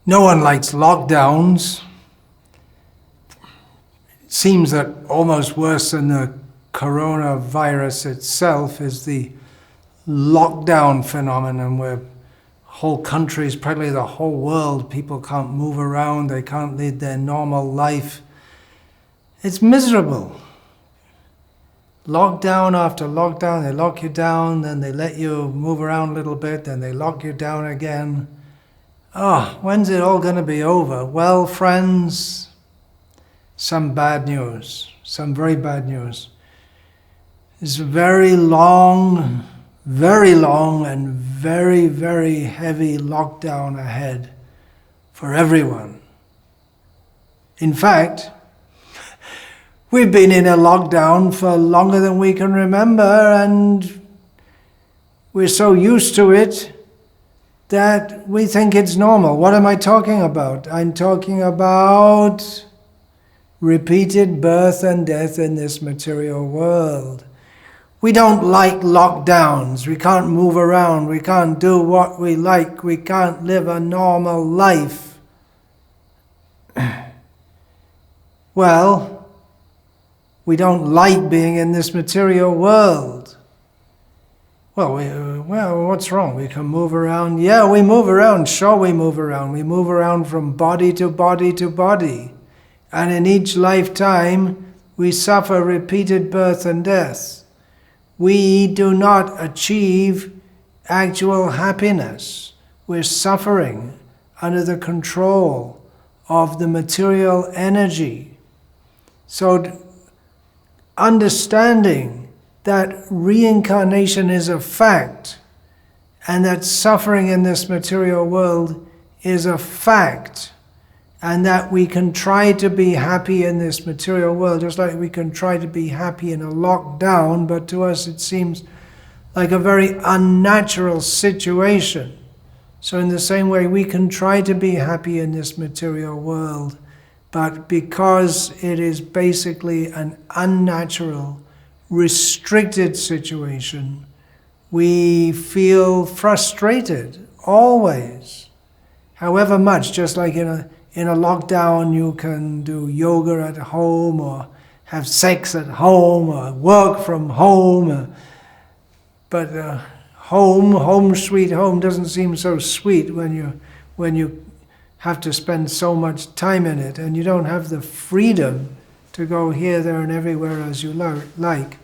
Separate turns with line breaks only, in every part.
No one likes lockdowns. It seems that almost worse than the coronavirus itself is the lockdown phenomenon, where whole countries, probably the whole world, people can't move around, they can't lead their normal life. It's miserable. Lockdown after lockdown, they lock you down, then they let you move around a little bit, then they lock you down again. When's it all going to be over? Well, friends, some bad news, some very bad news. It's a very long and very, very heavy lockdown ahead for everyone. In fact, we've been in a lockdown for longer than we can remember, and we're so used to it that we think it's normal. What am I talking about? I'm talking about repeated birth and death in this material world. We don't like lockdowns. We can't move around. We can't do what we like. We can't live a normal life. Well, we don't like being in this material world. Well, what's wrong? We can move around. Yeah, we move around. Sure, we move around. We move around from body to body to body. And in each lifetime, we suffer repeated birth and death. We do not achieve actual happiness. We're suffering under the control of the material energy. So understanding that reincarnation is a fact, and that suffering in this material world is a fact, and that we can try to be happy in this material world, just like we can try to be happy in a lockdown, but to us it seems like a very unnatural situation. So in the same way, we can try to be happy in this material world, but because it is basically an unnatural, restricted situation, we feel frustrated always, however much. Just like in a lockdown, you can do yoga at home, or have sex at home, or work from home, but home sweet home doesn't seem so sweet when you have to spend so much time in it, and you don't have the freedom to go here, there, and everywhere as you like.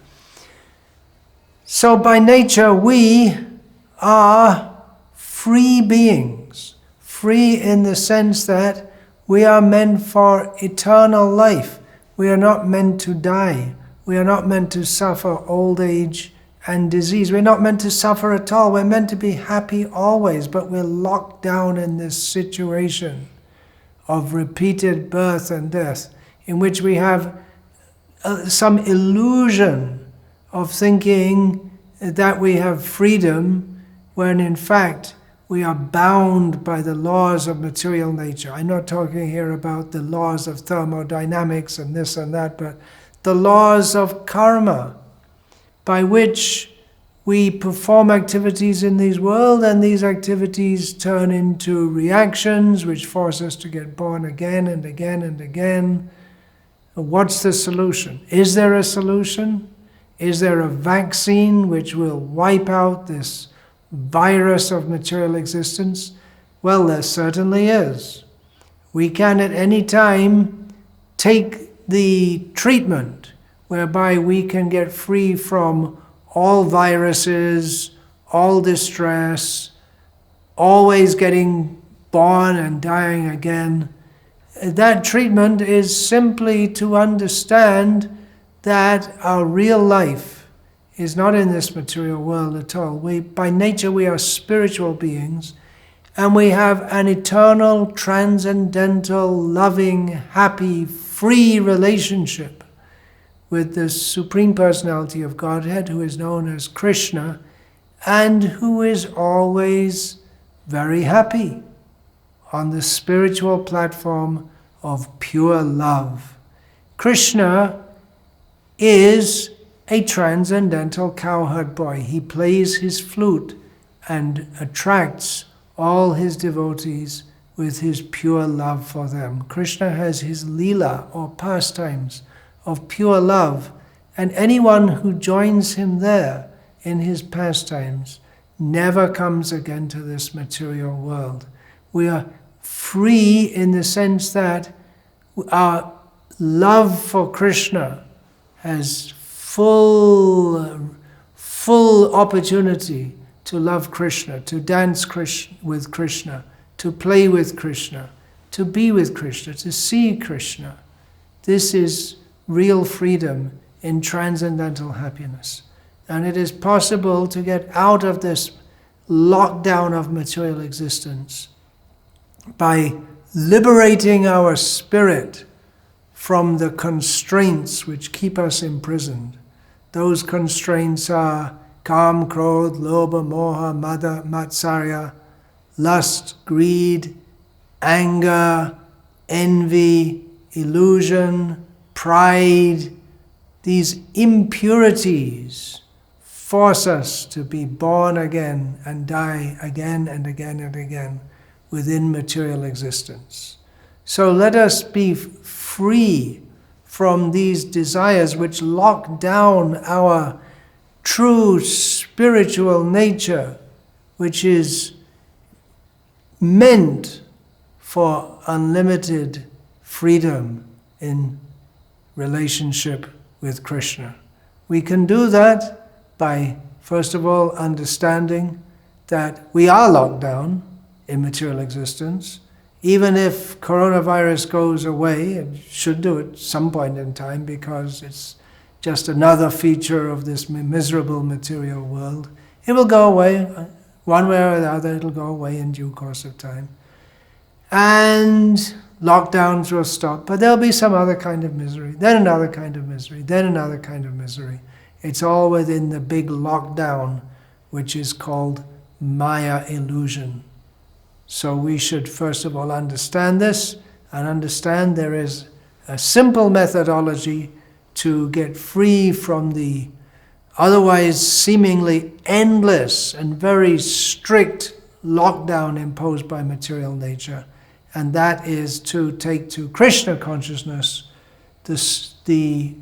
So by nature, we are free beings. Free in the sense that we are meant for eternal life. We are not meant to die. We are not meant to suffer old age and disease. We're not meant to suffer at all. We're meant to be happy always, but we're locked down in this situation of repeated birth and death, in which we have some illusion of thinking that we have freedom, when in fact we are bound by the laws of material nature. I'm not talking here about the laws of thermodynamics and this and that, but the laws of karma, by which we perform activities in this world, and these activities turn into reactions which force us to get born again and again and again. What's the solution? Is there a solution? Is there a vaccine which will wipe out this virus of material existence? Well, there certainly is. We can at any time take the treatment whereby we can get free from all viruses, all distress, always getting born and dying again. That treatment is simply to understand that our real life is not in this material world at all. By nature, we are spiritual beings, and we have an eternal, transcendental, loving, happy, free relationship with the Supreme Personality of Godhead, who is known as Krishna, and who is always very happy on the spiritual platform of pure love. Krishna is a transcendental cowherd boy. He plays his flute and attracts all his devotees with his pure love for them. Krishna has his lila, or pastimes, of pure love, and anyone who joins him there in his pastimes never comes again to this material world. We are free in the sense that our love for Krishna has full opportunity to love Krishna, to dance with Krishna, to play with Krishna, to be with Krishna, to see Krishna. This is real freedom in transcendental happiness. And it is possible to get out of this lockdown of material existence by liberating our spirit from the constraints which keep us imprisoned. Those constraints are Kam, Krodh, Lobha, Moha, Mada, Matsarya, lust, greed, anger, envy, illusion, pride. These impurities force us to be born again and die again and again and again within material existence. So let us be free from these desires which lock down our true spiritual nature, which is meant for unlimited freedom in relationship with Krishna. We can do that by, first of all, understanding that we are locked down in material existence. Even if coronavirus goes away, it should do at some point in time because it's just another feature of this miserable material world, it will go away. One way or the other, it'll go away in due course of time. And lockdowns will stop, but there'll be some other kind of misery, then another kind of misery, then another kind of misery. It's all within the big lockdown, which is called Maya illusion. So we should first of all understand this, and understand there is a simple methodology to get free from the otherwise seemingly endless and very strict lockdown imposed by material nature. And that is to take to Krishna consciousness the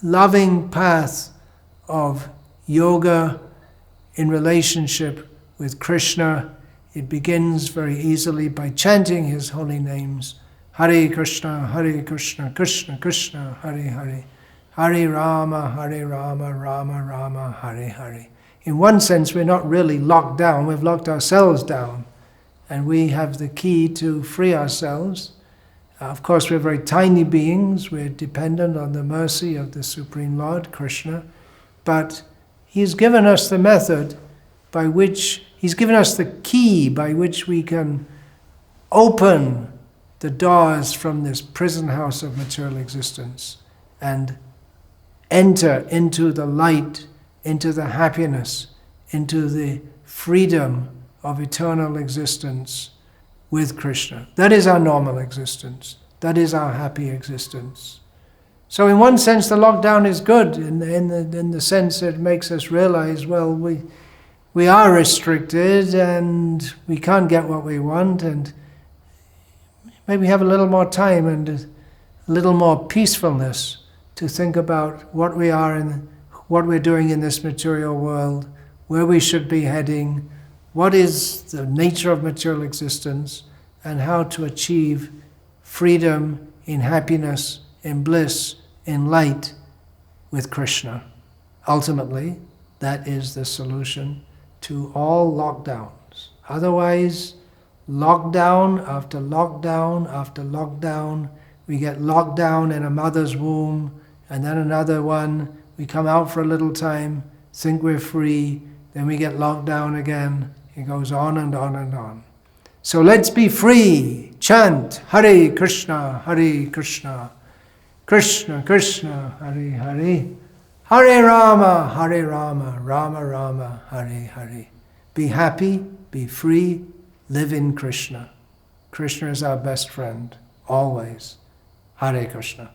loving path of yoga in relationship with Krishna. It begins very easily by chanting his holy names. Hare Krishna, Krishna Krishna, Hare Hare. Hare Rama, Rama Rama, Hare Hare. In one sense, we're not really locked down, we've locked ourselves down. And we have the key to free ourselves. Of course, we're very tiny beings, we're dependent on the mercy of the Supreme Lord, Krishna. But He's given us the method by which, He's given us the key by which we can open the doors from this prison house of material existence and enter into the light, into the happiness, into the freedom of eternal existence with Krishna. That is our normal existence. That is our happy existence. So in one sense the lockdown is good, in the sense it makes us realize, well, we are restricted and we can't get what we want, and maybe have a little more time and a little more peacefulness to think about what we are and what we're doing in this material world, where we should be heading, what is the nature of material existence, and how to achieve freedom in happiness, in bliss, in light with Krishna. Ultimately, that is the solution to all lockdowns. Otherwise, lockdown after lockdown after lockdown, we get locked down in a mother's womb, and then another one, we come out for a little time, think we're free, then we get locked down again. It goes on and on and on. So let's be free. Chant Hare Krishna, Krishna Krishna, Hare Hare. Hare Rama, Rama Rama, Hare Hare. Be happy, be free, live in Krishna. Krishna is our best friend, always. Hare Krishna.